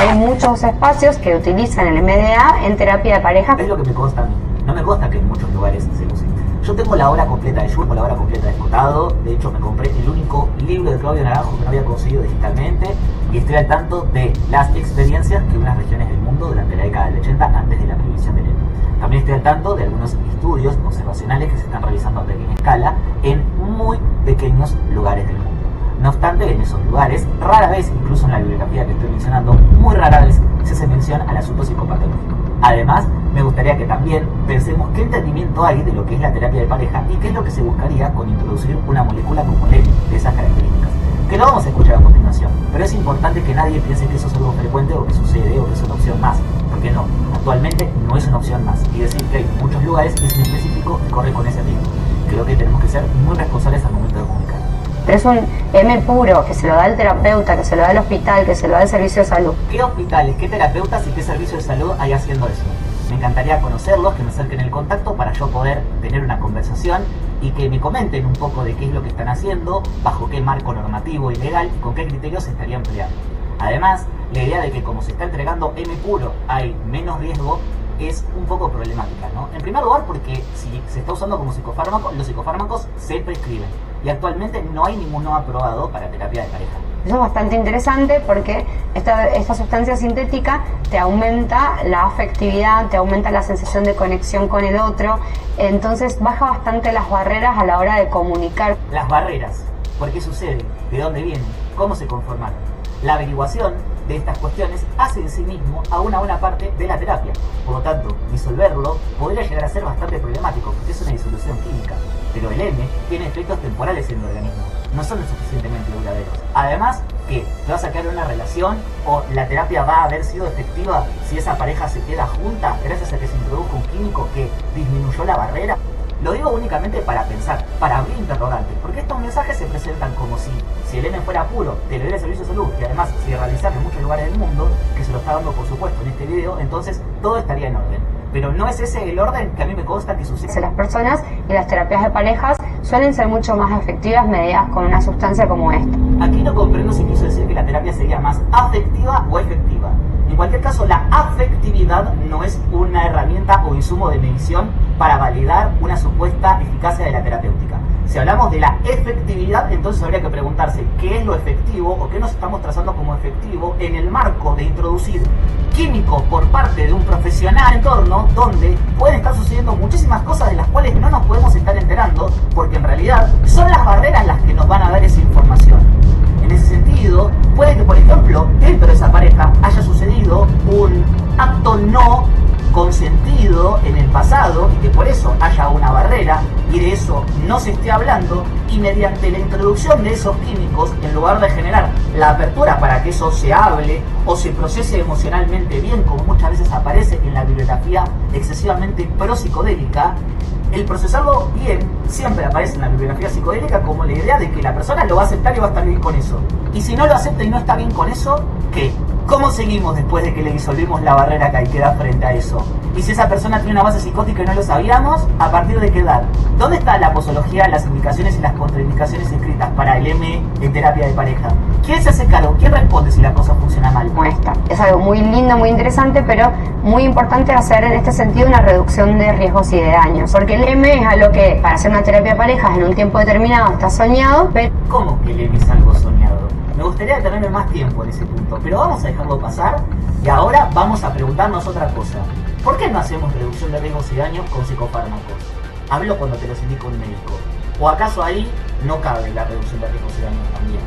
hay muchos espacios que utilizan el MDA en terapia de pareja. Es lo que me consta a mí. No me consta que en muchos lugares se use. Yo tengo la obra completa de Jung, la obra completa de Escotado. De hecho, me compré el único libro de Claudio Naranjo que no había conseguido digitalmente. Y estoy al tanto de las experiencias que unas regiones del mundo durante la década del 80, antes de la prohibición del EME. También estoy al tanto de algunos estudios observacionales que se están realizando a pequeña escala en muy pequeños lugares del mundo. No obstante, en esos lugares, rara vez, incluso en la bibliografía que estoy mencionando, muy rara vez se hace mención al asunto psicopatológico. Además, me gustaría que también pensemos qué entendimiento hay de lo que es la terapia de pareja y qué es lo que se buscaría con introducir una molécula como el EME de esas características. Que lo vamos a escuchar a continuación, pero es importante que nadie piense que eso es algo frecuente o que sucede o que es una opción más, porque no, actualmente no es una opción más, y decir que hay muchos lugares es un específico y corre con ese riesgo. Creo que tenemos que ser muy responsables al momento de comunicar. Pero es un M puro, que se lo da el terapeuta, que se lo da el hospital, que se lo da el servicio de salud. ¿Qué hospitales, qué terapeutas y qué servicio de salud hay haciendo eso? Me encantaría conocerlos, que me acerquen el contacto para yo poder tener una conversación y que me comenten un poco de qué es lo que están haciendo, bajo qué marco normativo y legal y con qué criterios se estaría empleando. Además, la idea de que como se está entregando M puro hay menos riesgo es un poco problemática, ¿no? En primer lugar porque si se está usando como psicofármaco, los psicofármacos se prescriben y actualmente no hay ninguno aprobado para terapia de pareja. Eso es bastante interesante porque esta sustancia sintética te aumenta la afectividad, te aumenta la sensación de conexión con el otro, entonces baja bastante las barreras a la hora de comunicar. Las barreras, ¿por qué suceden? ¿De dónde vienen? ¿Cómo se conformaron? La averiguación de estas cuestiones hace en sí mismo a una buena parte de la terapia. Por lo tanto, disolverlo podría llegar a ser bastante problemático porque es una disolución química. Pero el M tiene efectos temporales en el organismo, no son lo suficientemente duraderos. Además, que te vas a quedar en una relación o la terapia va a haber sido efectiva si esa pareja se queda junta gracias a que se introdujo un químico que disminuyó la barrera. Lo digo únicamente para pensar, para abrir interrogantes, porque estos mensajes se presentan como si el M fuera puro, te lo diera el servicio de salud y además si realizar en muchos lugares del mundo, que se lo está dando por supuesto en este video, entonces todo estaría en orden. Pero no es ese el orden que a mí me consta que sucede. Las personas y las terapias de parejas suelen ser mucho más efectivas medidas con una sustancia como esta. Aquí no comprendo si quiso decir que la terapia sería más afectiva o efectiva. En cualquier caso, la afectividad no es una herramienta o insumo de medición para validar una supuesta eficacia de la terapéutica. Si hablamos de la efectividad, entonces habría que preguntarse qué es lo efectivo o qué nos estamos trazando como efectivo en el marco de introducir químicos por parte de un profesional en entorno donde pueden estar sucediendo muchísimas cosas de las cuales no nos podemos estar enterando porque en realidad son las barreras las que nos van a dar esa información. En ese sentido, puede que, por ejemplo, dentro de esa pareja haya sucedido un acto no consentido en el pasado y que por eso haya una barrera y de eso no se esté hablando, y mediante la introducción de esos químicos, en lugar de generar la apertura para que eso se hable o se procese emocionalmente bien, como muchas veces aparece en la bibliografía excesivamente pro-psicodélica, el procesarlo bien siempre aparece en la bibliografía psicodélica como la idea de que la persona lo va a aceptar y va a estar bien con eso. Y si no lo acepta y no está bien con eso, ¿qué? ¿Cómo seguimos después de que le disolvimos la barrera que hay que dar frente a eso? Y si esa persona tiene una base psicótica y no lo sabíamos, ¿a partir de qué edad? ¿Dónde está la posología, las indicaciones y las contraindicaciones escritas para el M en terapia de pareja? ¿Quién se hace cargo? ¿Quién responde si la cosa funciona mal? Como esta. Es algo muy lindo, muy interesante, pero muy importante hacer en este sentido una reducción de riesgos y de daños. Porque el M es algo que para hacer una terapia de parejas en un tiempo determinado está soñado, pero... ¿Cómo que el M es algo soñado? Me gustaría tenerme más tiempo en ese punto, pero vamos a dejarlo pasar y ahora vamos a preguntarnos otra cosa. ¿Por qué no hacemos reducción de riesgos y daños con psicofármacos? Hablo cuando te los indica un médico. ¿O acaso ahí no cabe la reducción de riesgos y daños también?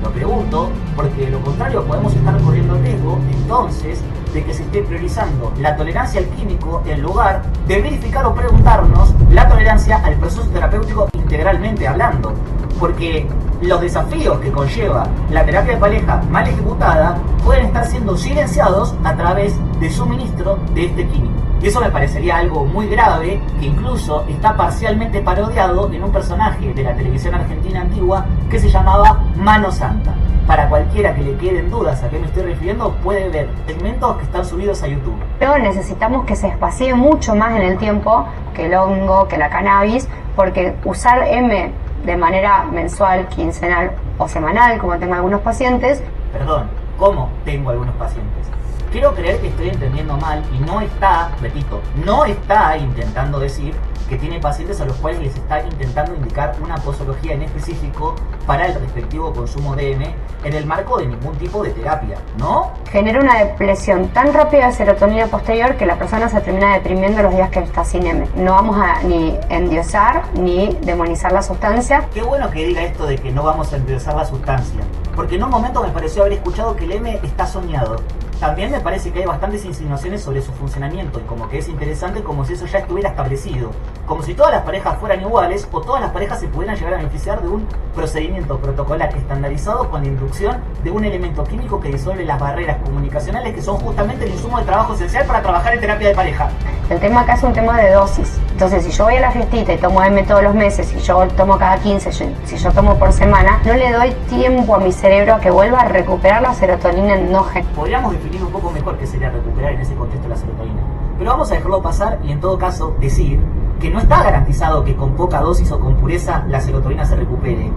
Lo pregunto porque de lo contrario podemos estar corriendo el riesgo entonces de que se esté priorizando la tolerancia al químico en lugar de verificar o preguntarnos la tolerancia al proceso terapéutico integralmente hablando. Porque los desafíos que conlleva la terapia de pareja mal ejecutada pueden estar siendo silenciados a través de suministro de este químico. Y eso me parecería algo muy grave, que incluso está parcialmente parodiado en un personaje de la televisión argentina antigua que se llamaba Mano Santa. Para cualquiera que le queden dudas a qué me estoy refiriendo, puede ver segmentos que están subidos a YouTube. Pero necesitamos que se espacie mucho más en el tiempo que el hongo, que la cannabis, porque usar M de manera mensual, quincenal o semanal, como tengo algunos pacientes. Perdón, ¿Cómo? Tengo algunos pacientes. Quiero creer que estoy entendiendo mal y no está, repito, no está intentando decir que tiene pacientes a los cuales les está intentando indicar una posología en específico para el respectivo consumo de M en el marco de ningún tipo de terapia, ¿no? Genera una depresión tan rápida de serotonina posterior que la persona se termina deprimiendo los días que está sin M. No vamos a ni endiosar ni demonizar la sustancia. Qué bueno que diga esto de que no vamos a endiosar la sustancia, porque en un momento me pareció haber escuchado que el M está soñado. También me parece que hay bastantes insinuaciones sobre su funcionamiento y como que es interesante como si eso ya estuviera establecido, como si todas las parejas fueran iguales o todas las parejas se pudieran llegar a beneficiar de un procedimiento protocolar estandarizado con la inducción de un elemento químico que disuelve las barreras comunicacionales que son justamente el insumo de trabajo esencial para trabajar en terapia de pareja. El tema acá es un tema de dosis. Entonces, si yo voy a la fiestita y tomo M todos los meses, si yo tomo cada 15, si yo tomo por semana, no le doy tiempo a mi cerebro a que vuelva a recuperar la serotonina endógena. Podríamos definir un poco mejor qué sería recuperar en ese contexto la serotonina, pero vamos a dejarlo pasar y en todo caso decir que no está garantizado que con poca dosis o con pureza la serotonina se recupere,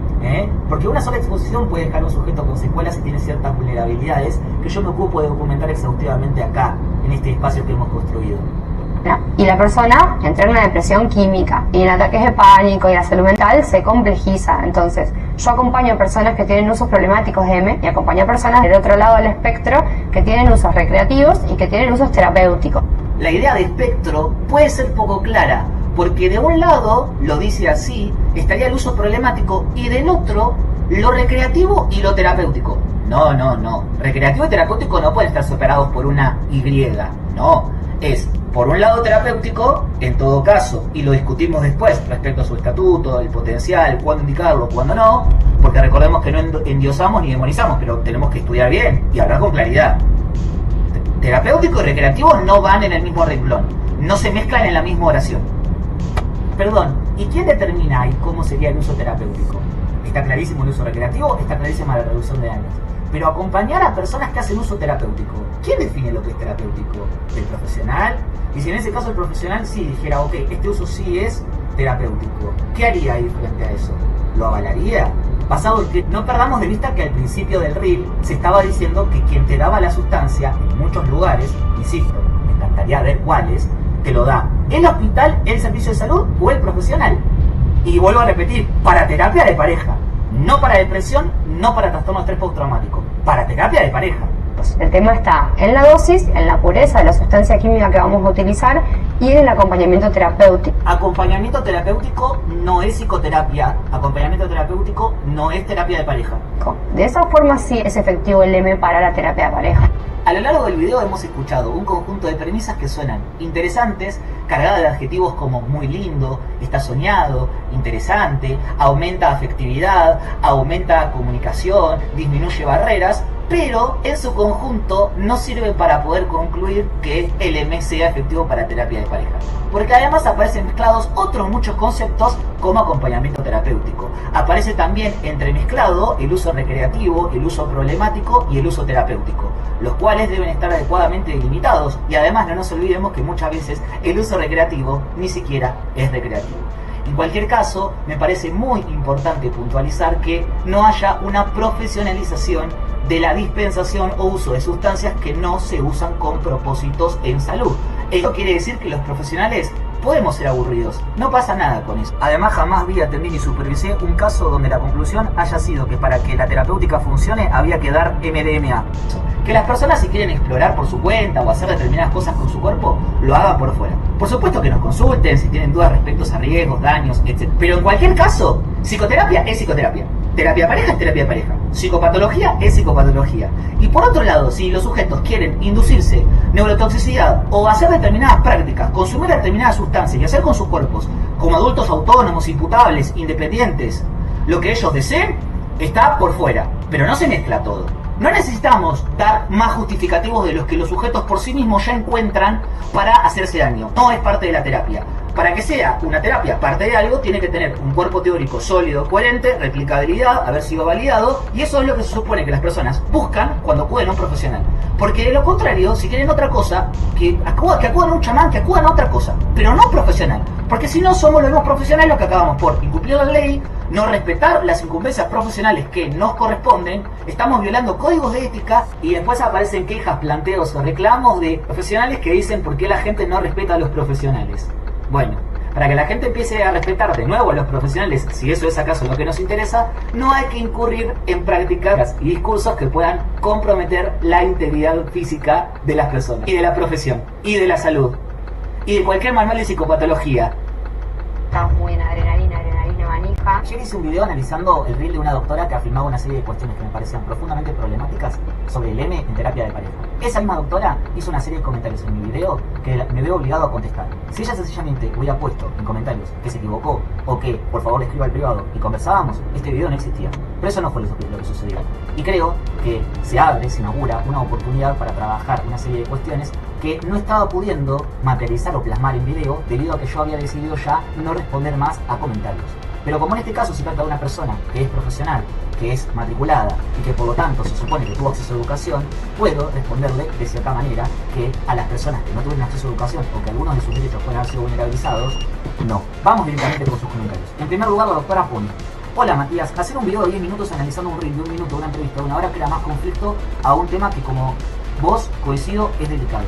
porque una sola exposición puede dejar a un sujeto con secuelas y tiene ciertas vulnerabilidades que yo me ocupo de documentar exhaustivamente acá, en este espacio que hemos construido. Y la persona entra en una depresión química y en ataques de pánico y la salud mental se complejiza. Entonces, yo acompaño a personas que tienen usos problemáticos de M y acompaño a personas del otro lado del espectro que tienen usos recreativos y que tienen usos terapéuticos. La idea de espectro puede ser poco clara, porque de un lado, lo dice así, estaría el uso problemático y del otro, lo recreativo y lo terapéutico. No. Recreativo y terapéutico no pueden estar separados por una Y. No. Es, por un lado, terapéutico, en todo caso, y lo discutimos después respecto a su estatuto, el potencial, cuándo indicarlo, cuándo no, porque recordemos que no endiosamos ni demonizamos, pero tenemos que estudiar bien y hablar con claridad. Terapéutico y recreativo no van en el mismo renglón, no se mezclan en la misma oración. Perdón, ¿y quién determina ahí cómo sería el uso terapéutico? Está clarísimo el uso recreativo, está clarísima la reducción de daños. Pero acompañar a personas que hacen uso terapéutico, ¿quién define lo que es terapéutico? ¿El profesional? Y si en ese caso el profesional sí dijera, ok, este uso sí es terapéutico, ¿qué haría ahí frente a eso? ¿Lo avalaría? Basado en que no perdamos de vista que al principio del RIL se estaba diciendo que quien te daba la sustancia en muchos lugares, insisto, me encantaría ver cuáles, te lo da el hospital, el servicio de salud o el profesional. Y vuelvo a repetir, para terapia de pareja, no para depresión, no para trastorno de estrés postraumático, para terapia de pareja. El tema está en la dosis, en la pureza de la sustancia química que vamos a utilizar y en el acompañamiento terapéutico. Acompañamiento terapéutico no es psicoterapia, acompañamiento terapéutico no es terapia de pareja. De esa forma sí es efectivo el M para la terapia de pareja. A lo largo del video hemos escuchado un conjunto de premisas que suenan interesantes, cargadas de adjetivos como muy lindo, está soñado, interesante, aumenta afectividad, aumenta comunicación, disminuye barreras, pero en su conjunto no sirven para poder concluir que el M sea efectivo para terapia de pareja. Porque además aparecen mezclados otros muchos conceptos como acompañamiento terapéutico. Aparece también entremezclado el uso recreativo, el uso problemático y el uso terapéutico, los cuales deben estar adecuadamente delimitados. Y además no nos olvidemos que muchas veces el uso recreativo ni siquiera es recreativo. En cualquier caso, me parece muy importante puntualizar que no haya una profesionalización de la dispensación o uso de sustancias que no se usan con propósitos en salud. Esto quiere decir que los profesionales podemos ser aburridos, no pasa nada con eso. Además, jamás vi, atendí ni supervisé un caso donde la conclusión haya sido que para que la terapéutica funcione había que dar MDMA. Que las personas, si quieren explorar por su cuenta o hacer determinadas cosas con su cuerpo, lo hagan por fuera. Por supuesto que nos consulten si tienen dudas respecto a riesgos, daños, etc. Pero en cualquier caso, psicoterapia es psicoterapia. Terapia de pareja es terapia de pareja. Psicopatología es psicopatología. Y por otro lado, si los sujetos quieren inducirse neurotoxicidad o hacer determinadas prácticas, consumir determinadas sustancias y hacer con sus cuerpos, como adultos autónomos, imputables, independientes, lo que ellos deseen, está por fuera. Pero no se mezcla todo. No necesitamos dar más justificativos de los que los sujetos por sí mismos ya encuentran para hacerse daño. No es parte de la terapia. Para que sea una terapia parte de algo, tiene que tener un cuerpo teórico sólido, coherente, replicabilidad, haber sido validado, y eso es lo que se supone que las personas buscan cuando acuden a un profesional. Porque de lo contrario, si quieren otra cosa, que acudan a un chamán, que acudan a otra cosa, pero no profesional. Porque si no, somos los mismos profesionales los que acabamos por incumplir la ley, no respetar las incumbencias profesionales que nos corresponden, estamos violando códigos de ética y después aparecen quejas, planteos o reclamos de profesionales que dicen por qué la gente no respeta a los profesionales. Bueno, para que la gente empiece a respetar de nuevo a los profesionales, si eso es acaso lo que nos interesa, no hay que incurrir en prácticas y discursos que puedan comprometer la integridad física de las personas, y de la profesión, y de la salud, y de cualquier manual de psicopatología. Estamos muy en adrenalina manija. Ayer hice un video analizando el reel de una doctora que afirmaba una serie de cuestiones que me parecían profundamente problemáticas sobre el M en terapia de pareja. Esa misma doctora hizo una serie de comentarios en mi video que me veo obligado a contestar. Si ella sencillamente hubiera puesto en comentarios que se equivocó o que por favor le escriba al privado y conversábamos, este video no existía. Pero eso no fue lo que sucedió. Y creo que se inaugura una oportunidad para trabajar una serie de cuestiones que no estaba pudiendo materializar o plasmar en video debido a que yo había decidido ya no responder más a comentarios. Pero como en este caso se trata de una persona que es profesional, que es matriculada y que por lo tanto se supone que tuvo acceso a educación, puedo responderle de cierta manera que a las personas que no tuvieron acceso a educación o que algunos de sus derechos pueden haber sido vulnerabilizados, no. Vamos directamente con sus comentarios. En primer lugar, la doctora pone: hola Matías, hacer un video de 10 minutos analizando un reel de 1 minuto, una entrevista de 1 hora crea más conflicto a un tema que, como vos, coincido, es delicado.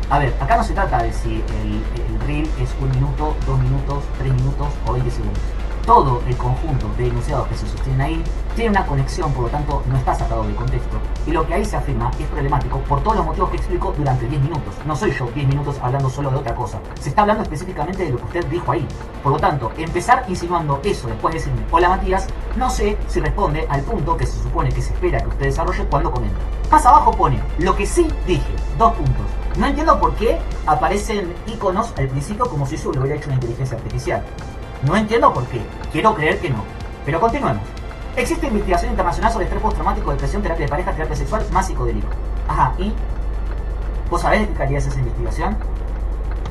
A ver, acá no se trata de si el reel es 1 minuto, 2 minutos, 3 minutos o 20 segundos. Todo el conjunto de enunciados que se sostienen ahí tiene una conexión, por lo tanto no está sacado del contexto. Y lo que ahí se afirma es problemático por todos los motivos que explico durante 10 minutos. No soy yo 10 minutos hablando solo de otra cosa. Se está hablando específicamente de lo que usted dijo ahí. Por lo tanto, empezar insinuando eso después de decirme hola Matías, no sé si responde al punto que se supone que se espera que usted desarrolle cuando comenta. Más abajo pone: lo que sí dije, 2 puntos. No entiendo por qué aparecen iconos al principio como si eso lo hubiera hecho una inteligencia artificial. No entiendo por qué. Quiero creer que no. Pero continuemos. Existe investigación internacional sobre estrés postraumático, depresión, terapia de pareja, terapia sexual, más psicodélico. Ajá, ¿y vos sabés de qué calidad es esa investigación?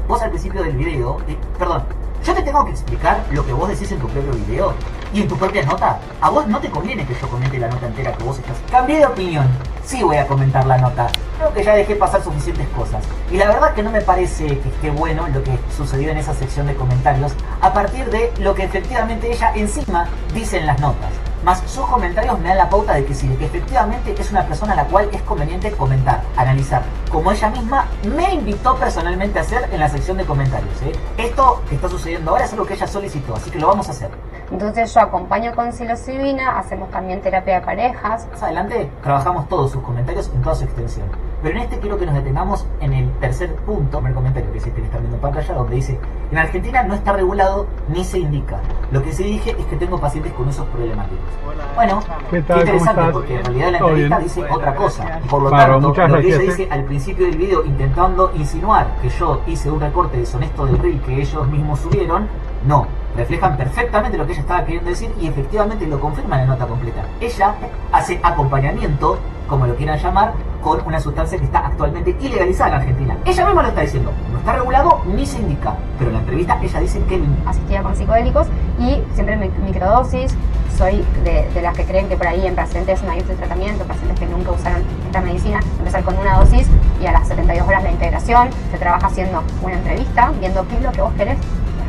Vos al principio del video... perdón, ¿yo te tengo que explicar lo que vos decís en tu propio video? ¿Y en tu propia nota? A vos no te conviene que yo comente la nota entera que vos estás... Cambié de opinión. Sí voy a comentar la nota. Creo que ya dejé pasar suficientes cosas. Y la verdad que no me parece que esté bueno lo que sucedió en esa sección de comentarios a partir de lo que efectivamente ella encima dice en las notas. Más sus comentarios me dan la pauta de que sí, de que efectivamente es una persona a la cual es conveniente comentar, analizar, como ella misma me invitó personalmente a hacer en la sección de comentarios. Esto que está sucediendo ahora es algo que ella solicitó, así que lo vamos a hacer. Entonces yo acompaño con psilocibina, hacemos también terapia de parejas. Más adelante trabajamos todos sus comentarios en toda su extensión. Pero en este quiero que nos detengamos en el tercer punto, primer comentario que es este que están viendo en pantalla, donde dice: en Argentina no está regulado ni se indica. Lo que sí dije es que tengo pacientes con usos problemáticos. Bueno, qué interesante, porque en realidad la entrevista dice otra cosa. Por lo tanto, lo que ella dice al principio del video, intentando insinuar que yo hice un recorte deshonesto del reel que ellos mismos subieron, no. Reflejan perfectamente lo que ella estaba queriendo decir y efectivamente lo confirma en la nota completa. Ella hace acompañamiento, como lo quieran llamar, con una sustancia que está actualmente ilegalizada en Argentina. Ella misma lo está diciendo, no está regulado ni se indica, pero en la entrevista ella dice que asistía con psicodélicos y siempre microdosis. Soy de las que creen que por ahí en pacientes no hay este tratamiento, pacientes que nunca usaron esta medicina, empezar con una dosis y a las 72 horas la integración. Se trabaja haciendo una entrevista, viendo qué es lo que vos querés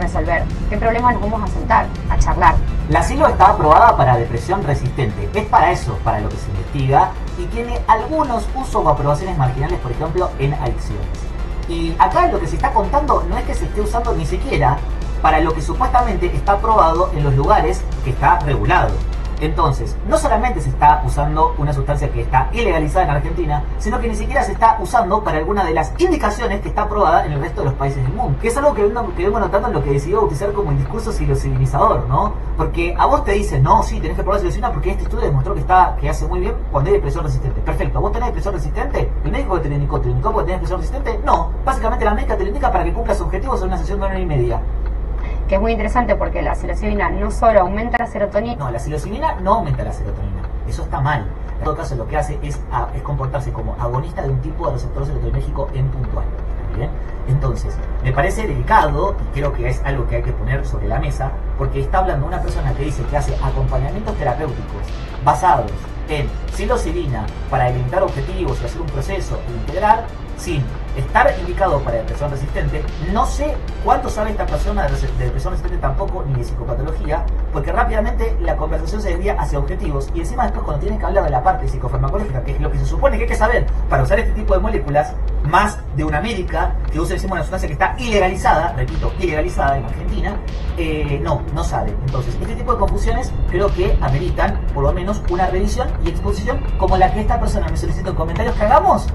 resolver, qué problema nos vamos a sentar, a charlar. La silo está aprobada para depresión resistente. Es para eso, para lo que se investiga, y tiene algunos usos o aprobaciones marginales, por ejemplo, en adicciones. Y acá lo que se está contando no es que se esté usando ni siquiera para lo que supuestamente está aprobado en los lugares que está regulado. Entonces, no solamente se está usando una sustancia que está ilegalizada en Argentina, sino que ni siquiera se está usando para alguna de las indicaciones que está aprobada en el resto de los países del mundo. Que es algo que vengo notando en lo que decidió bautizar como el discurso psilocibilizador, ¿no? Porque a vos te dicen, no, sí, tenés que probar psilocibina porque este estudio demostró que hace muy bien cuando hay depresión resistente. Perfecto, ¿vos tenés depresión resistente? ¿El médico que te lo indicó porque tenés depresión resistente? No, básicamente la médica te lo indica para que cumplas objetivos en una sesión de 1 hora y media. Que es muy interesante porque la psilocibina no solo aumenta la serotonina. No, la psilocibina no aumenta la serotonina. Eso está mal. En todo caso, lo que hace es comportarse como agonista de un tipo de receptor serotonérgico en puntual. ¿Bien? Entonces, me parece delicado, y creo que es algo que hay que poner sobre la mesa, porque está hablando una persona que dice que hace acompañamientos terapéuticos basados en psilocibina para delimitar objetivos y hacer un proceso e integrar, sin estar indicado para depresión resistente. No sé cuánto sabe esta persona de depresión resistente tampoco, ni de psicopatología, porque rápidamente la conversación se desvía hacia objetivos y encima después cuando tienen que hablar de la parte psicofarmacológica, que es lo que se supone que hay que saber para usar este tipo de moléculas, más de una médica que usa encima una sustancia que está ilegalizada, repito, ilegalizada en Argentina, no sabe. Entonces, este tipo de confusiones creo que ameritan por lo menos una revisión y exposición como la que esta persona me solicitó en comentarios que hagamos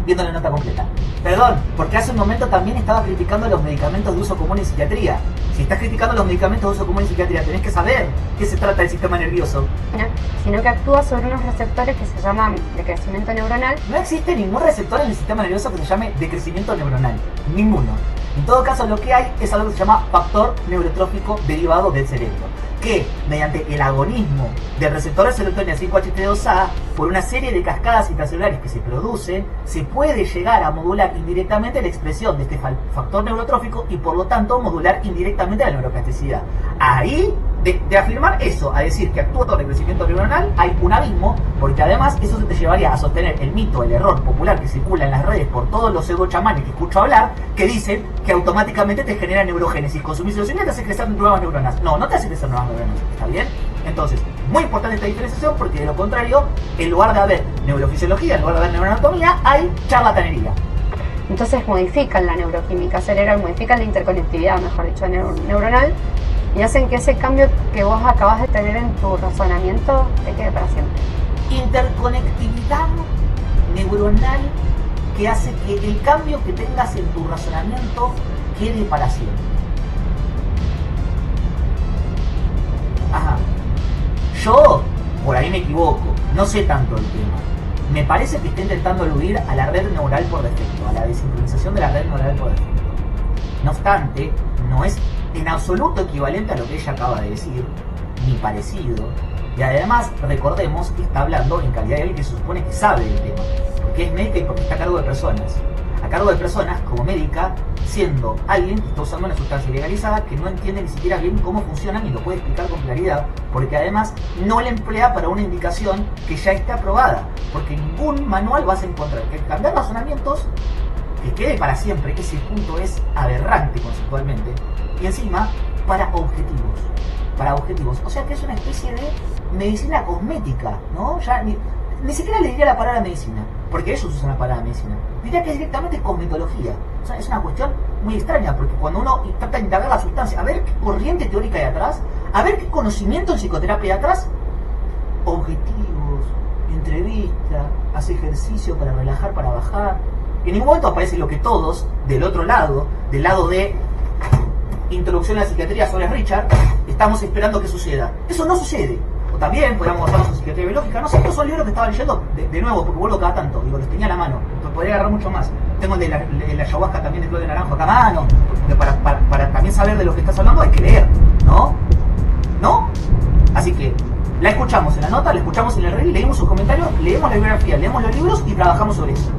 viendo la nota completa. Perdón, porque hace un momento también estaba criticando los medicamentos de uso común en psiquiatría. Si estás criticando los medicamentos de uso común en psiquiatría, tenés que saber qué se trata del sistema nervioso. Sino que actúa sobre unos receptores que se llaman de crecimiento neuronal. No existe ningún receptor en el sistema nervioso que se llame de crecimiento neuronal. Ninguno. En todo caso, lo que hay es algo que se llama factor neurotrófico derivado del cerebro, que mediante el agonismo del receptor de serotonina 5-HT2A por una serie de cascadas intracelulares que se producen, se puede llegar a modular indirectamente la expresión de este factor neurotrófico y por lo tanto modular indirectamente la neuroplasticidad. Ahí, de afirmar eso, a decir que actúa sobre el crecimiento neuronal, hay un abismo, porque además eso te llevaría a sostener el mito, el error popular que circula en las redes por todos los pseudo chamanes que escucho hablar, que dicen que automáticamente te genera neurogénesis. Consumir psilocibina te hace crecer nuevas neuronas. No te hace crecer nuevas neuronas, ¿está bien? Entonces, muy importante esta diferenciación porque de lo contrario, en lugar de haber neurofisiología, en lugar de haber neuroanatomía, hay charlatanería. Entonces modifican la neuroquímica cerebral, modifican la interconectividad, mejor dicho, neuronal, y hacen que ese cambio que vos acabas de tener en tu razonamiento te quede para siempre. Interconectividad neuronal que hace que el cambio que tengas en tu razonamiento quede para siempre. Ajá. Yo, por ahí me equivoco, no sé tanto el tema. Me parece que está intentando aludir a la red neural por defecto, a la desincronización de la red neural por defecto. No obstante, no es en absoluto equivalente a lo que ella acaba de decir, ni parecido. Y además, recordemos que está hablando en calidad de alguien que se supone que sabe del tema, porque es médica y porque está a cargo de personas. A cargo de personas como médica, siendo alguien que está usando una sustancia ilegalizada que no entiende ni siquiera bien cómo funciona ni lo puede explicar con claridad, porque además no la emplea para una indicación que ya está aprobada, porque en ningún manual vas a encontrar que cambiar razonamientos que quede para siempre. Ese punto es aberrante conceptualmente, y encima para objetivos, o sea que es una especie de medicina cosmética, ¿no? Ya ni siquiera le diría la palabra medicina, porque ellos usan la palabra medicina, diría que es directamente cosmetología. O sea, es una cuestión muy extraña, porque cuando uno trata de indagar la sustancia, a ver qué corriente teórica hay atrás, a ver qué conocimiento en psicoterapia hay atrás, objetivos, entrevista, hace ejercicio para relajar, para bajar. En ningún momento aparece lo que todos, del otro lado, del lado de introducción a la psiquiatría sobre Richard, estamos esperando que suceda. Eso no sucede. O también podríamos basarnos en psiquiatría biológica. No sé, estos son libros que estaba leyendo de nuevo, porque vuelvo cada tanto. Digo, los tenía a la mano. Podría agarrar mucho más. Tengo el de la ayahuasca también de Claudio Naranjo acá a mano. Porque para también saber de lo que estás hablando hay que leer, ¿no? ¿No? Así que la escuchamos en la nota, la escuchamos en el reel, leímos sus comentarios, leemos la bibliografía, leemos los libros y trabajamos sobre eso.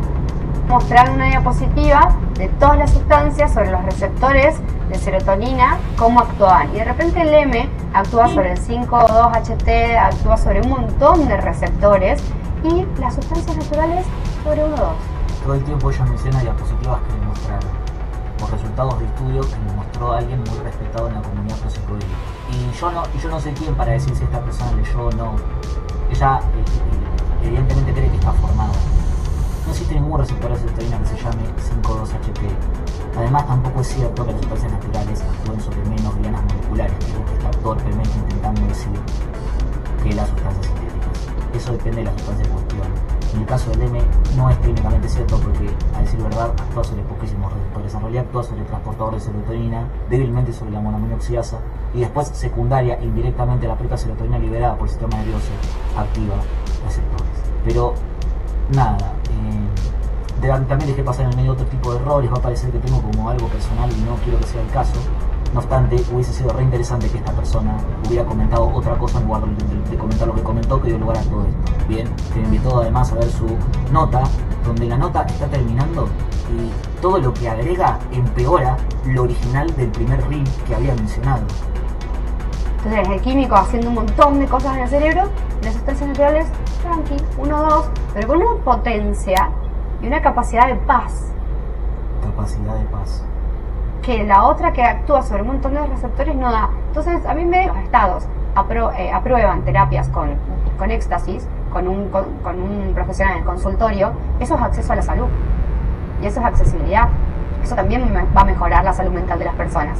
Mostrar una diapositiva de todas las sustancias sobre los receptores de serotonina, cómo actuaban. Y de repente el M actúa sobre el 5,2-HT, actúa sobre un montón de receptores y las sustancias naturales sobre 1,2. Todo el tiempo ella menciona diapositivas que le mostraron, o resultados de estudios que le mostró alguien muy respetado en la comunidad prosecodil. Y yo no sé quién para decir si esta persona leyó o no. Ella evidentemente cree que está formada. No existe ningún receptor de serotonina que se llame 5,2-HT. Además, tampoco es cierto que las sustancias naturales actúen sobre menos lianas moleculares, que es lo que está torpemente intentando decir que las sustancias sintéticas. Eso depende de la sustancia en cuestión. En el caso del M no es técnicamente cierto porque, a decir verdad, actúa sobre poquísimos receptores. En realidad actúa sobre el transportador de serotonina, débilmente sobre la monoaminoxidasa, y después secundaria, indirectamente, la propia serotonina liberada por el sistema nervioso activa receptores. Pero nada, también dejé pasar en el medio otro tipo de errores. Va a parecer que tengo como algo personal y no quiero que sea el caso. No obstante, hubiese sido re interesante que esta persona hubiera comentado otra cosa en lugar de comentar lo que comentó, que dio lugar a todo esto. Bien, que me invitó además a ver su nota, donde la nota está terminando y todo lo que agrega empeora lo original del primer reel que había mencionado. Entonces el químico haciendo un montón de cosas en el cerebro, y las sustancias naturales, tranqui, 1,2, pero con una potencia y una capacidad de paz capacidad de paz. Que la otra que actúa sobre un montón de receptores no da. Entonces, a mí los estados aprueban terapias con éxtasis, con un profesional en el consultorio. Eso es acceso a la salud. Y eso es accesibilidad. Eso también va a mejorar la salud mental de las personas.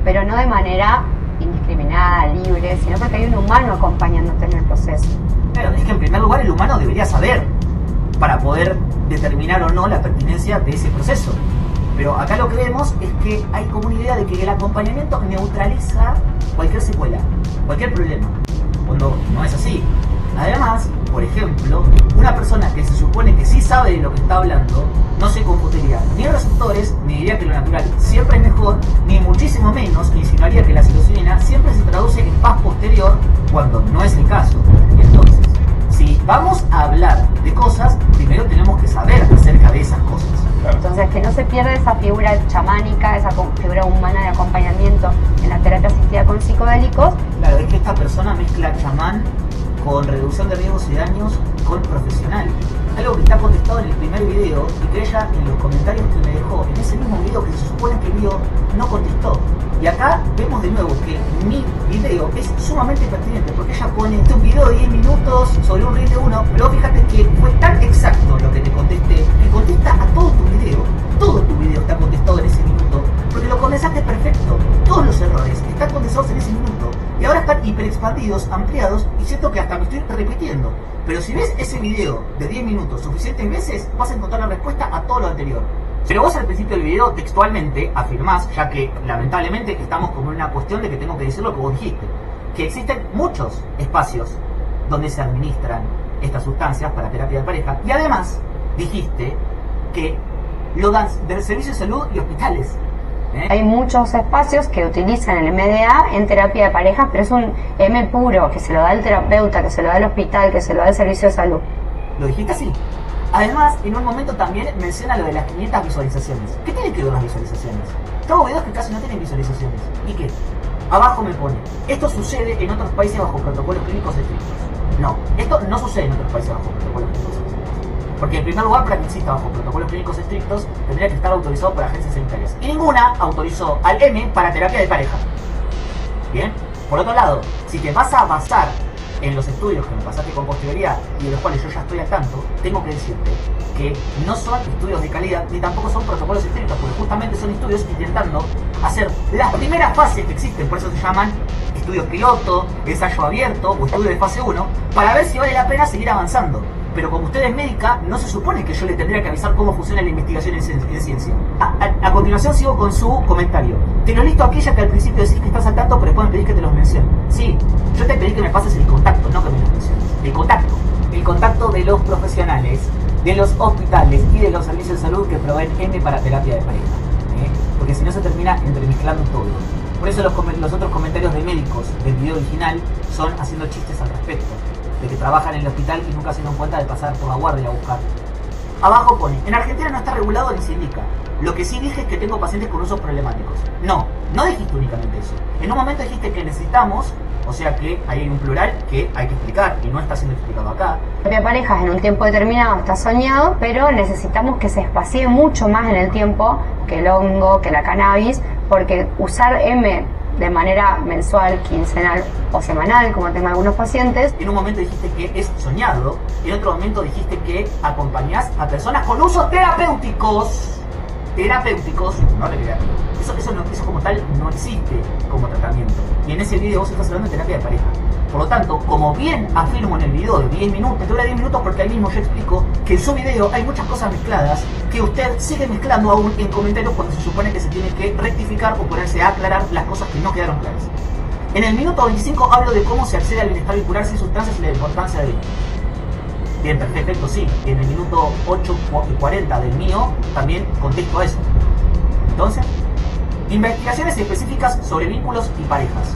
Pero no de manera indiscriminada, libre, sino porque hay un humano acompañándote en el proceso. Claro, es que en primer lugar el humano debería saber para poder determinar o no la pertinencia de ese proceso. Pero acá lo que vemos es que hay como una idea de que el acompañamiento neutraliza cualquier secuela, cualquier problema, cuando no es así. Además, por ejemplo, una persona que se supone que sí sabe de lo que está hablando, no se confundiría ni en receptores, ni diría que lo natural siempre es mejor, ni muchísimo menos insinuaría que la psilocibina siempre se traduce en paz posterior, cuando no es el caso. Entonces, si vamos a hablar de cosas, primero tenemos que saber acerca de esas cosas. Entonces, que no se pierda esa figura chamánica, esa figura humana de acompañamiento en la terapia asistida con psicodélicos. Claro, es que esta persona mezcla chamán con reducción de riesgos y daños con profesional. Algo que está contestado en el primer video y que ella en los comentarios que me dejó en ese mismo video que se supone que el video no contestó. Y acá vemos de nuevo que mi video es sumamente pertinente porque ella pone un video de 10 minutos sobre un reel de uno, pero fíjate que fue tan exacto lo que te contesté que contesta a todo tu video. Todo tu video está contestado en ese minuto porque lo condensaste perfecto. Todos los errores están condensados en ese minuto y ahora están hiperexpandidos, ampliados y siento que hasta me estoy repitiendo. Pero si ves ese video de 10 minutos suficientes veces, vas a encontrar la respuesta a todo lo anterior. Pero vos al principio del video textualmente afirmás, ya que lamentablemente estamos como en una cuestión de que tengo que decir lo que vos dijiste, que existen muchos espacios donde se administran estas sustancias para terapia de pareja y además dijiste que lo dan del servicio de salud y hospitales. Hay muchos espacios que utilizan el MDA en terapia de pareja, pero es un M puro, que se lo da el terapeuta, que se lo da el hospital, que se lo da el servicio de salud. Lo dijiste así. Además, en un momento también menciona lo de las 500 visualizaciones. ¿Qué tiene que ver las visualizaciones? Tengo videos que casi no tienen visualizaciones. ¿Y qué? Abajo me pone, esto sucede en otros países bajo protocolos clínicos estrictos. No, esto no sucede en otros países bajo protocolos clínicos estrictos. Porque en primer lugar, para que exista bajo protocolos clínicos estrictos, tendría que estar autorizado por agencias sanitarias. Y ninguna autorizó al M para terapia de pareja. Bien. Por otro lado, si te vas a basar en los estudios que me pasaste con posterioridad y de los cuales yo ya estoy al tanto, tengo que decirte que no son estudios de calidad ni tampoco son protocolos estrictos, porque justamente son estudios intentando hacer las primeras fases que existen, por eso se llaman estudios piloto, ensayo abierto o estudio de fase 1, para ver si vale la pena seguir avanzando. Pero como usted es médica, no se supone que yo le tendría que avisar cómo funciona la investigación en ciencia. A continuación sigo con su comentario. Te lo listo aquí ya que al principio decís que estás al tanto, pero después me pedís que te los mencione. Sí, yo te pedí que me pases el contacto, no que me los menciones. El contacto. El contacto de los profesionales, de los hospitales y de los servicios de salud que proveen M para terapia de pareja. Porque si no se termina entremezclando todo. Por eso los otros comentarios de médicos del video original son haciendo chistes al respecto, de que trabajan en el hospital y nunca se dan cuenta de pasar por la guardia a buscar. Abajo pone, en Argentina no está regulado ni se indica. Lo que sí dije es que tengo pacientes con usos problemáticos. No dijiste únicamente eso. En un momento dijiste que necesitamos, o sea que ahí hay un plural que hay que explicar y no está siendo explicado acá. Terapia de parejas en un tiempo determinado está soñado, pero necesitamos que se espacie mucho más en el tiempo que el hongo, que la cannabis, porque usar M de manera mensual, quincenal o semanal, como tengo algunos pacientes. En un momento dijiste que es soñado, en otro momento dijiste que acompañás a personas con usos terapéuticos, no recreativos. Eso como tal no existe como tratamiento. Y en ese video vos estás hablando de terapia de pareja. Por lo tanto, como bien afirmo en el video de 10 minutos, te dura 10 minutos porque ahí mismo yo explico que en su video hay muchas cosas mezcladas que usted sigue mezclando aún en comentarios cuando se supone que se tiene que rectificar o ponerse a aclarar las cosas que no quedaron claras. En el minuto 25 hablo de cómo se accede al bienestar vincular sin sustancias y la importancia de ello. Bien, perfecto, sí. En el minuto 8:40 del mío también contesto a eso. Entonces, investigaciones específicas sobre vínculos y parejas.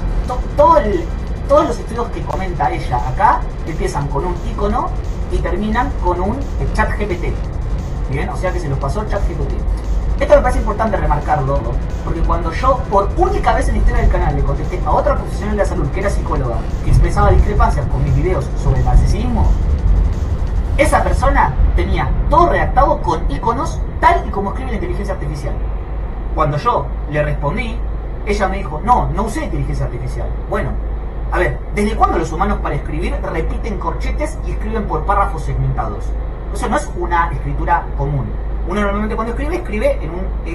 Todos los estudios que comenta ella acá empiezan con un icono y terminan con un chat GPT. Bien, o sea que se los pasó chat GPT. Esto me parece importante remarcarlo, ¿no? Porque cuando yo por única vez en la historia del canal le contesté a otra profesional de la salud que era psicóloga, que expresaba discrepancias con mis videos sobre el narcisismo, Esa persona tenía todo redactado con iconos tal y como escribe la inteligencia artificial. Cuando yo le respondí, ella me dijo, no usé inteligencia artificial. Bueno, a ver, ¿desde cuándo los humanos para escribir repiten corchetes y escriben por segmentados? Eso no es una escritura común. Uno normalmente cuando escribe en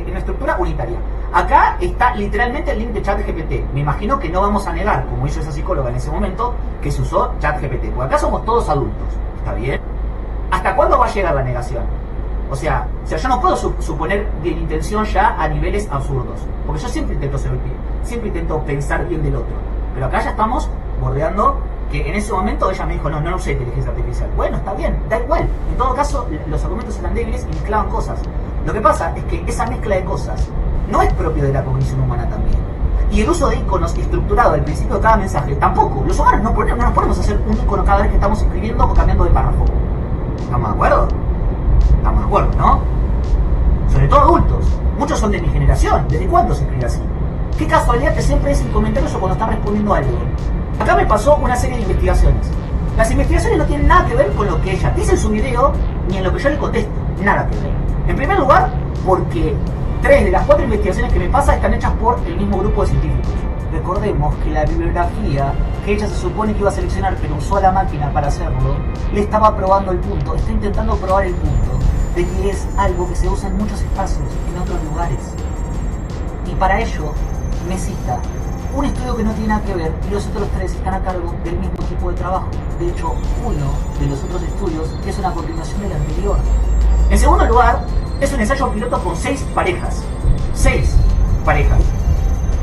una estructura unitaria. Acá está literalmente el link de ChatGPT. Me imagino que no vamos a negar, como hizo esa psicóloga en ese momento, que se usó ChatGPT. Porque acá somos todos adultos. ¿Está bien? ¿Hasta cuándo va a llegar la negación? O sea yo no puedo suponer bien intención ya a niveles absurdos. Porque yo siempre intento ser bien. Siempre intento pensar bien del otro. Pero acá ya estamos bordeando que en ese momento ella me dijo, no usé inteligencia artificial. Bueno, está bien, da igual. En todo caso, los argumentos eran débiles y mezclaban cosas. Lo que pasa es que esa mezcla de cosas no es propio de la cognición humana también. Y el uso de iconos estructurado al principio de cada mensaje tampoco. Los humanos no nos podemos hacer un icono cada vez que estamos escribiendo o cambiando de párrafo. ¿Estamos de acuerdo? Estamos de acuerdo, ¿no? Sobre todo adultos. Muchos son de mi generación. ¿Desde cuándo se escribe así? Qué casualidad que siempre es en comentarios o cuando están respondiendo a algo. Acá me pasó una serie de investigaciones. Las investigaciones no tienen nada que ver con lo que ella dice en su video, ni en lo que yo le contesto. Nada que ver. En primer lugar, porque 3 de las 4 investigaciones que me pasa están hechas por el mismo grupo de científicos. Recordemos que la bibliografía que ella se supone que iba a seleccionar, pero usó a la máquina para hacerlo, le estaba probando el punto, está intentando probar el punto de que es algo que se usa en muchos espacios, en otros lugares. Y para ello necesita un estudio que no tiene nada que ver y los otros 3 están a cargo del mismo tipo de trabajo. De hecho, uno de los otros estudios es una continuación del anterior. En segundo lugar, es un ensayo piloto con 6 parejas. 6 parejas.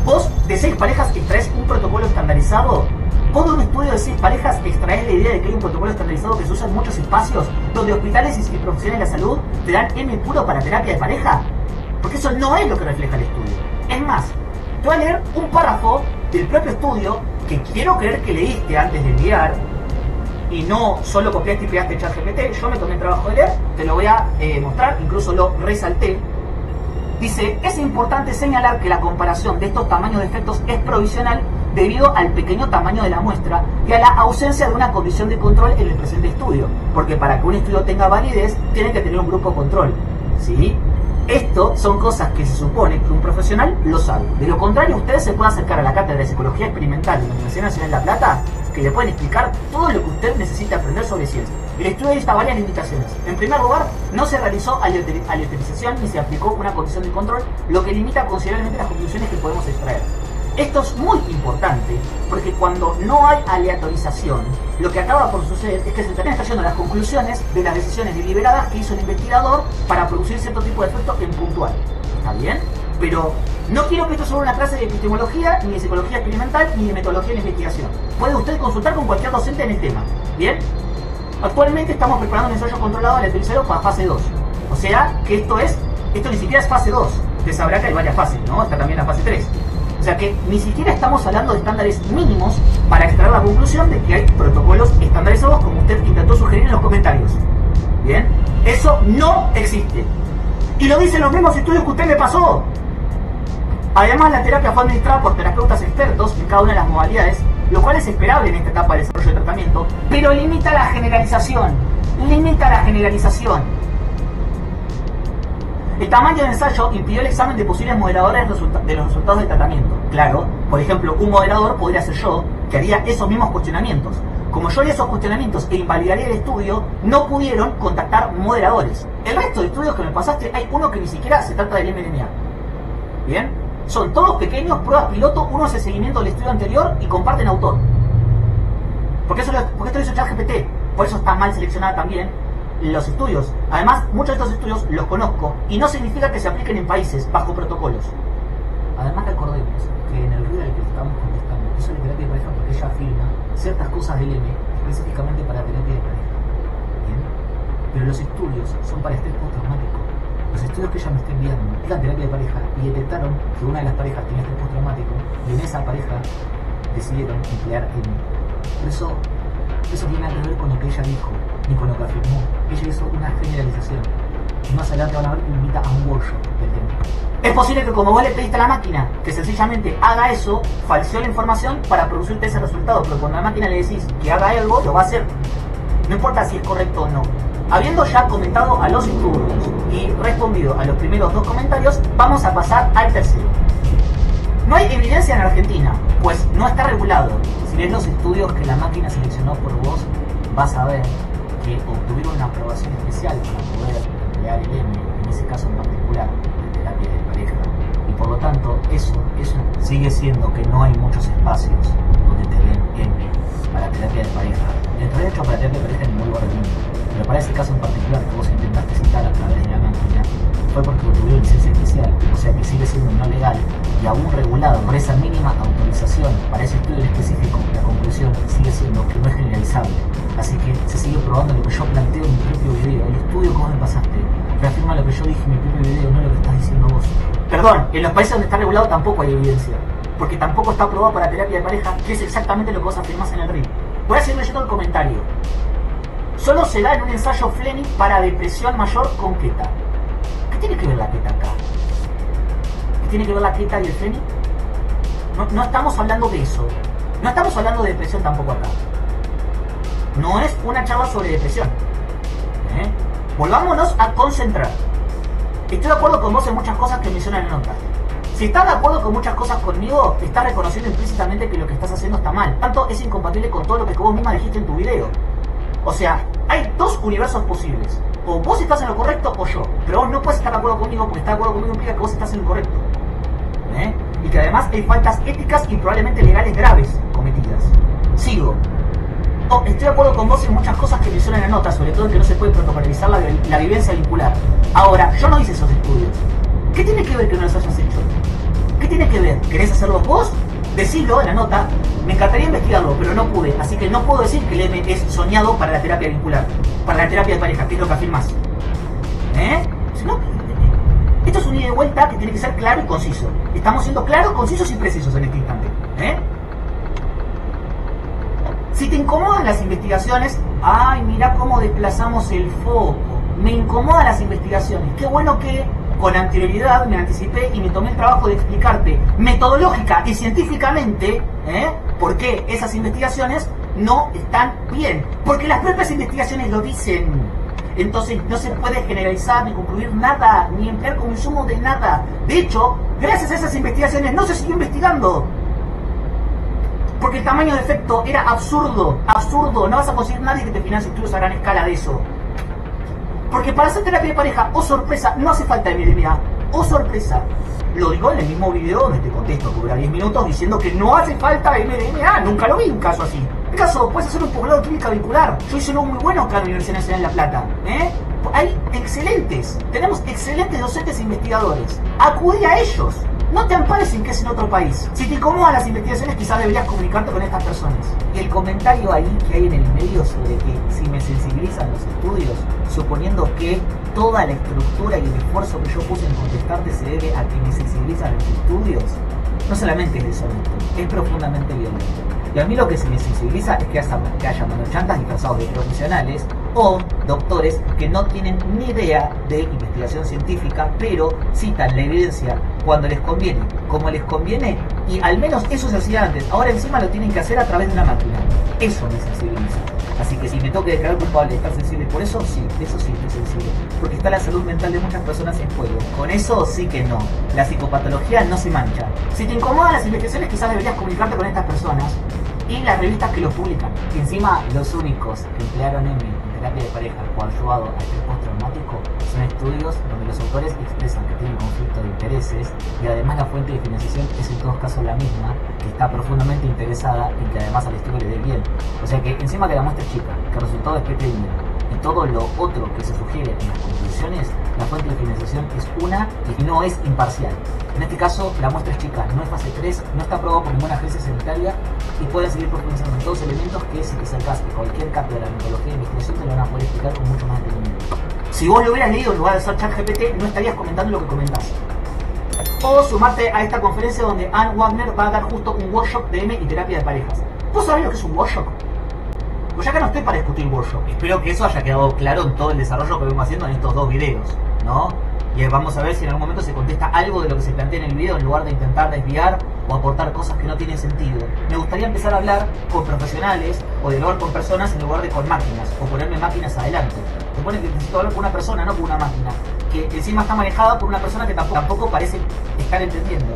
Vos de 6 parejas extraes un protocolo estandarizado. Vos de un estudio de 6 parejas extraes la idea de que hay un protocolo estandarizado que se usa en muchos espacios, donde hospitales y profesionales de la salud te dan M puro para terapia de pareja. Porque eso no es lo que refleja el estudio. Es más, te voy a leer un párrafo del propio estudio que quiero creer que leíste antes de enviar y no solo copiaste y pegaste ChatGPT. Yo me tomé el trabajo de leer, te lo voy a mostrar, incluso lo resalté. Dice, es importante señalar que la comparación de estos tamaños de efectos es provisional debido al pequeño tamaño de la muestra y a la ausencia de una condición de control en el presente estudio, porque para que un estudio tenga validez tiene que tener un grupo de control, ¿sí? Esto son cosas que se supone que un profesional lo sabe. De lo contrario, usted se puede acercar a la cátedra de Psicología Experimental de la Universidad Nacional de La Plata, que le pueden explicar todo lo que usted necesita aprender sobre ciencia. El estudio lista varias limitaciones. En primer lugar, no se realizó aleatorización ni se aplicó una condición de control, lo que limita considerablemente las conclusiones que podemos extraer. Esto es muy importante, porque cuando no hay aleatorización, lo que acaba por suceder es que se terminan extrayendo las conclusiones de las decisiones deliberadas que hizo el investigador para producir cierto tipo de efecto en puntual. ¿Está bien? Pero no quiero que esto sea una clase de epistemología, ni de psicología experimental, ni de metodología de la investigación. Puede usted consultar con cualquier docente en el tema. ¿Bien? Actualmente estamos preparando un ensayo controlado aleatorizado para fase 2. O sea, que esto ni siquiera es fase 2. Usted sabrá que hay varias fases, ¿no? Está también la fase 3. O sea que ni siquiera estamos hablando de estándares mínimos para extraer la conclusión de que hay protocolos estandarizados como usted intentó sugerir en los comentarios. ¿Bien? Eso no existe. Y lo dicen los mismos estudios que usted me pasó. Además, la terapia fue administrada por terapeutas expertos en cada una de las modalidades, lo cual es esperable en esta etapa de desarrollo de tratamiento, pero limita la generalización. Limita la generalización. El tamaño del ensayo impidió el examen de posibles moderadores de los resultados del tratamiento. Claro, por ejemplo, un moderador podría ser yo, que haría esos mismos cuestionamientos. Como yo haría esos cuestionamientos e invalidaría el estudio, no pudieron contactar moderadores. El resto de estudios que me pasaste, hay uno que ni siquiera se trata del MDMA. ¿Bien? Son todos pequeños, pruebas piloto, uno hace seguimiento del estudio anterior y comparten autor. Porque esto lo hizo ChatGPT, por eso está mal seleccionada también los estudios. Además, muchos de estos estudios los conozco y no significa que se apliquen en países bajo protocolos. Además, recordemos que en el RIDA al que estamos contestando es una terapia de pareja porque ella afirma ciertas cosas del M específicamente para terapia de pareja. ¿Bien? Pero los estudios son para estrés postraumático. Los estudios que ella me está enviando es la terapia de pareja y detectaron que una de las parejas tenía estrés postraumático y en esa pareja decidieron emplear M. Por eso tiene nada que ver con lo que ella dijo ni con lo que afirmó. Ella hizo una generalización. Y más adelante van a ver que invita a un workshop del tema. Es posible que como vos le pediste a la máquina que sencillamente haga eso, falseó la información para producirte ese resultado, pero cuando a la máquina le decís que haga algo, lo va a hacer. no importa si es correcto o no. Habiendo ya comentado a los estudios y respondido a los primeros dos comentarios, vamos a pasar al tercero. No hay evidencia en Argentina, pues no está regulado. Si ves los estudios que la máquina seleccionó por vos, vas a ver que obtuvieron una aprobación especial para poder emplear el M, en ese caso en particular, en terapia de pareja. Y por lo tanto, eso sigue siendo que no hay muchos espacios donde te den M para terapia de pareja. De hecho, para terapia de pareja en ningún lugar del mundo. Pero para ese caso en particular que vos intentaste citar a través de la máquina, fue porque obtuvieron licencia especial, o sea que sigue siendo no legal y aún regulado por esa mínima autorización para ese estudio en específico. La conclusión sigue siendo que no es generalizable, así que se sigue probando lo que yo planteo en mi propio video. El estudio que vos me pasaste reafirma lo que yo dije en mi propio video, no lo que estás diciendo vos. Perdón, en los países donde está regulado tampoco hay evidencia, porque tampoco está aprobado para terapia de pareja, que es exactamente lo que vos afirmás en el RIP. Voy a seguir leyendo el comentario. Solo se da en un ensayo Fleming para depresión mayor con Keta. ¿Qué tiene que ver la Keta acá? ¿Qué tiene que ver la Keta y el Fleming? No estamos hablando de eso. No estamos hablando de depresión tampoco acá. No es una charla sobre depresión. Volvámonos a concentrar. Estoy de acuerdo con vos en muchas cosas que mencionan en la nota. Si estás de acuerdo con muchas cosas conmigo, estás reconociendo implícitamente que lo que estás haciendo está mal. Tanto es incompatible con todo lo que vos misma dijiste en tu video. O sea, hay dos universos posibles. O vos estás en lo correcto o yo. Pero vos no puedes estar de acuerdo conmigo, porque estar de acuerdo conmigo implica que vos estás en lo correcto. Y que además hay faltas éticas y probablemente legales graves cometidas. Sigo. Estoy de acuerdo con vos en muchas cosas que mencionan en la nota, sobre todo en que no se puede protocolizar la vivencia vincular. Ahora, yo no hice esos estudios. ¿Qué tiene que ver que no los hayas hecho? ¿Qué tiene que ver? ¿Querés hacerlos vos? Decilo en la nota. Me encantaría investigarlo, pero no pude. Así que no puedo decir que el M es soñado para la terapia vincular, para la terapia de pareja, que es lo que afirmás. Si no, esto es un ida y vuelta que tiene que ser claro y conciso. Estamos siendo claros, concisos y precisos en este instante. Si te incomodan las investigaciones, ay, mirá cómo desplazamos el foco. Me incomodan las investigaciones. Qué bueno que con anterioridad me anticipé y me tomé el trabajo de explicarte metodológica y científicamente por qué esas investigaciones no están bien. Porque las propias investigaciones lo dicen. Entonces no se puede generalizar ni concluir nada, ni emplear como insumo de nada. De hecho, gracias a esas investigaciones no se siguió investigando. Porque el tamaño de efecto era absurdo, absurdo. No vas a conseguir nadie que te financie estudios a gran escala de eso. Porque para hacer terapia de pareja, sorpresa, no hace falta MDMA. Sorpresa. Lo digo en el mismo video donde te contesto que dura 10 minutos diciendo que no hace falta MDMA. Nunca lo vi un caso así. En caso, puedes hacer un posgrado de química vincular. Yo hice uno muy bueno acá en la Universidad Nacional de La Plata. Hay excelentes. Tenemos excelentes docentes e investigadores. Acudí a ellos. No te ampares en que es en otro país. Si te incomodan las investigaciones, quizás deberías comunicarte con estas personas. Y el comentario ahí que hay en el medio sobre que si me sensibilizan los estudios, suponiendo que toda la estructura y el esfuerzo que yo puse en contestarte se debe a que me sensibilizan los estudios, no solamente es deshonesto, es profundamente violento. Y a mí lo que se me sensibiliza es que haya manochantas disfrazados de profesionales o doctores que no tienen ni idea de investigación científica, pero citan la evidencia cuando les conviene, como les conviene, y al menos eso se hacía antes. Ahora encima lo tienen que hacer a través de una máquina. Eso me sensibiliza. Así que si me toca declarar culpable de estar sensible por eso sí estoy sensible. Porque está la salud mental de muchas personas en juego. Con eso sí que no. La psicopatología no se mancha. Si te incomodan las investigaciones, quizás deberías comunicarte con estas personas y las revistas que lo publican. Y encima los únicos que emplearon en terapia de pareja coadyuvado a estrés postraumático son estudios donde los autores expresan que tienen conflicto de intereses y además la fuente de financiación es en todos casos la misma, que está profundamente interesada en que además al estudio le dé bien. O sea que encima que la muestra es chica, que el resultado es pequeño y todo lo otro que se sugiere en las conclusiones, la fuente de financiación es una y no es imparcial. En este caso, la muestra es chica, no es fase 3, no está aprobado por ninguna agencia sanitaria y pueden seguir profundizando en todos los elementos que si te acercas a cualquier cátedra de metodología de investigación te lo van a poder explicar con mucho más entendimiento. Si vos lo hubieras leído en lugar de usar ChatGPT, no estarías comentando lo que comentás. O sumarte a esta conferencia donde Ann Wagner va a dar justo un workshop de M y terapia de parejas. ¿Vos sabés lo que es un workshop? Pues ya que no estoy para discutir workshop. Espero que eso haya quedado claro en todo el desarrollo que vengo haciendo en estos dos videos, ¿no? Y vamos a ver si en algún momento se contesta algo de lo que se plantea en el video en lugar de intentar desviar o aportar cosas que no tienen sentido. Me gustaría empezar a hablar con profesionales o dialogar con personas en lugar de con máquinas o ponerme máquinas adelante. Se supone que necesito hablar con una persona, no con una máquina, que encima está manejada por una persona que tampoco parece estar entendiendo.